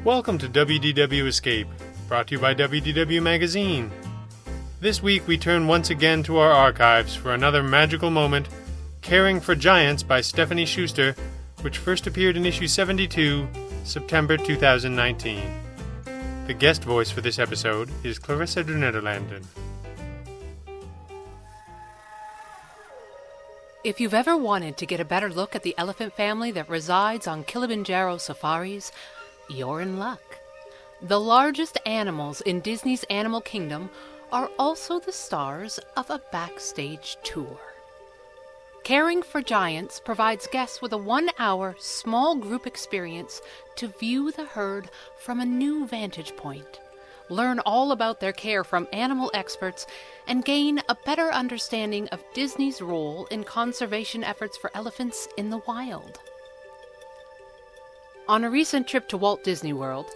Welcome to WDW Escape, brought to you by WDW Magazine. This week we turn once again to our archives for another magical moment, Caring for Giants by Stephanie Schuster, which first appeared in issue 72, September 2019. The guest voice for this episode is Clarissa de Nederlanden. If you've ever wanted to get a better look at the elephant family that resides on Kilimanjaro safaris, you're in luck. The largest animals in Disney's Animal Kingdom are also the stars of a backstage tour. Caring for Giants provides guests with a 1-hour small group experience to view the herd from a new vantage point, learn all about their care from animal experts, and gain a better understanding of Disney's role in conservation efforts for elephants in the wild. On a recent trip to Walt Disney World,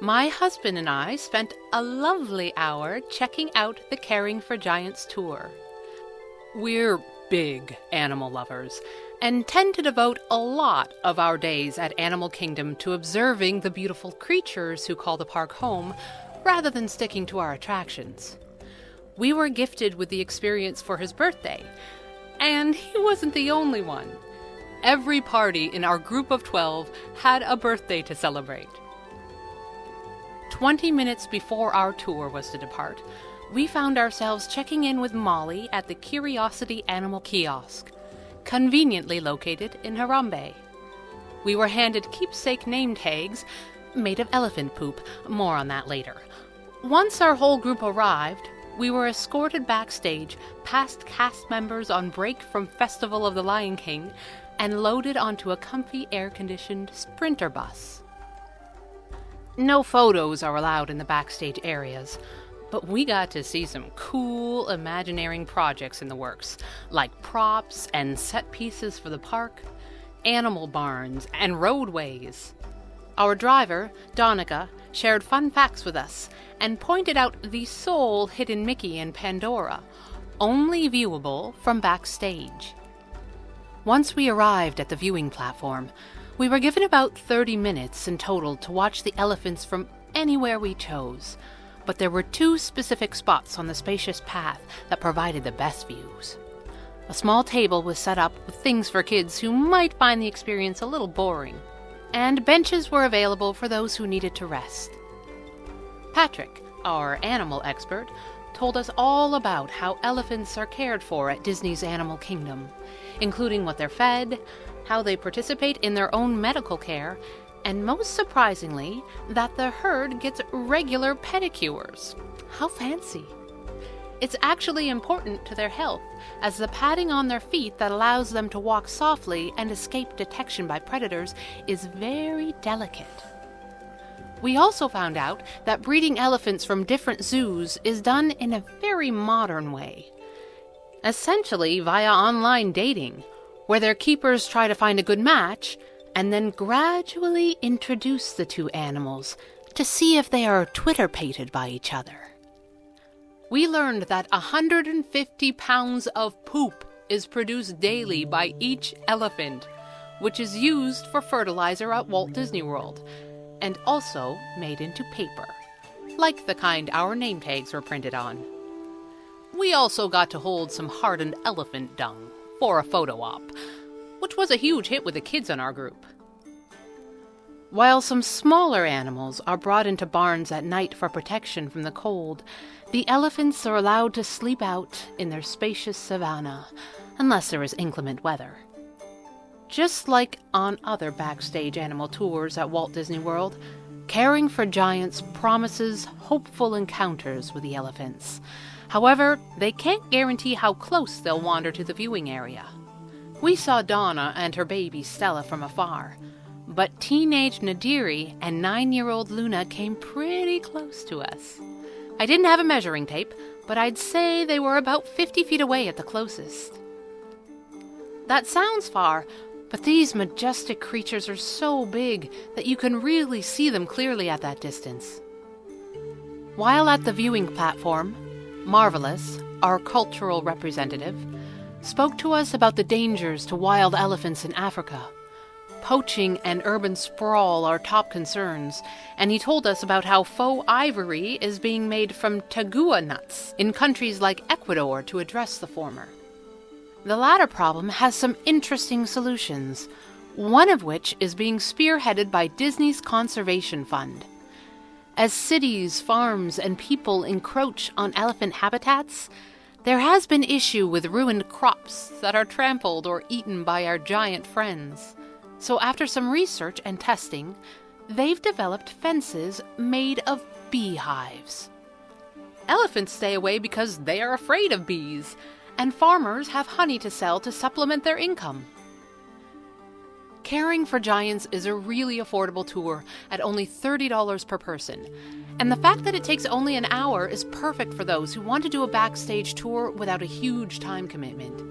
my husband and I spent a lovely hour checking out the Caring for Giants tour. We're big animal lovers and tend to devote a lot of our days at Animal Kingdom to observing the beautiful creatures who call the park home, rather than sticking to our attractions. We were gifted with the experience for his birthday, and he wasn't the only one. Every party in our group of 12 had a birthday to celebrate. 20 minutes before our tour was to depart, we found ourselves checking in with Molly at the Curiosity Animal Kiosk, conveniently located in Harambe. We were handed keepsake name tags made of elephant poop. More on that later. Once our whole group arrived, we were escorted backstage past cast members on break from Festival of the Lion King and loaded onto a comfy air-conditioned Sprinter bus. No photos are allowed in the backstage areas, but we got to see some cool Imagineering projects in the works, like props and set pieces for the park, animal barns, and roadways. Our driver, Donica, shared fun facts with us and pointed out the sole hidden Mickey in Pandora, only viewable from backstage. Once we arrived at the viewing platform, we were given about 30 minutes in total to watch the elephants from anywhere we chose, but there were 2 specific spots on the spacious path that provided the best views. A small table was set up with things for kids who might find the experience a little boring, and benches were available for those who needed to rest. Patrick, our animal expert, told us all about how elephants are cared for at Disney's Animal Kingdom, including what they're fed, how they participate in their own medical care, and most surprisingly, that the herd gets regular pedicures. How fancy! It's actually important to their health, as the padding on their feet that allows them to walk softly and escape detection by predators is very delicate. We also found out that breeding elephants from different zoos is done in a very modern way, essentially via online dating, where their keepers try to find a good match and then gradually introduce the 2 animals to see if they are Twitter-pated by each other. We learned that 150 pounds of poop is produced daily by each elephant, which is used for fertilizer at Walt Disney World, and also made into paper, like the kind our name tags were printed on. We also got to hold some hardened elephant dung for a photo op, which was a huge hit with the kids in our group. While some smaller animals are brought into barns at night for protection from the cold, the elephants are allowed to sleep out in their spacious savanna, unless there is inclement weather. Just like on other backstage animal tours at Walt Disney World, Caring for Giants promises hopeful encounters with the elephants. However, they can't guarantee how close they'll wander to the viewing area. We saw Donna and her baby Stella from afar, but teenage Nadiri and 9-year-old Luna came pretty close to us. I didn't have a measuring tape, but I'd say they were about 50 feet away at the closest. That sounds far, but these majestic creatures are so big that you can really see them clearly at that distance. While at the viewing platform, Marvelous, our cultural representative, spoke to us about the dangers to wild elephants in Africa, Poaching and urban sprawl are top concerns, and he told us about how faux ivory is being made from tagua nuts in countries like Ecuador to address the former. The latter problem has some interesting solutions, one of which is being spearheaded by Disney's Conservation Fund. As cities, farms, and people encroach on elephant habitats, there has been issue with ruined crops that are trampled or eaten by our giant friends. So after some research and testing, they've developed fences made of beehives. Elephants stay away because they are afraid of bees, and farmers have honey to sell to supplement their income. Caring for Giants is a really affordable tour at only $30 per person, and the fact that it takes only an hour is perfect for those who want to do a backstage tour without a huge time commitment.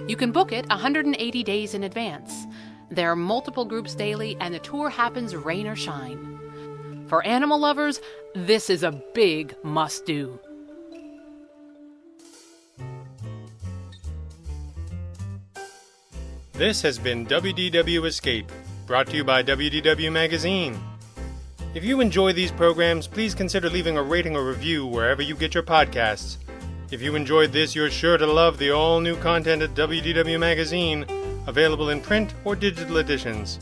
You can book it 180 days in advance. There are multiple groups daily, and the tour happens rain or shine. For animal lovers, this is a big must-do. This has been WDW Escape, brought to you by WDW Magazine. If you enjoy these programs, please consider leaving a rating or review wherever you get your podcasts. If you enjoyed this, you're sure to love the all-new content at WDW Magazine, available in print or digital editions.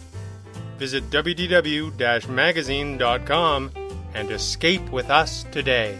Visit wdw-magazine.com and escape with us today.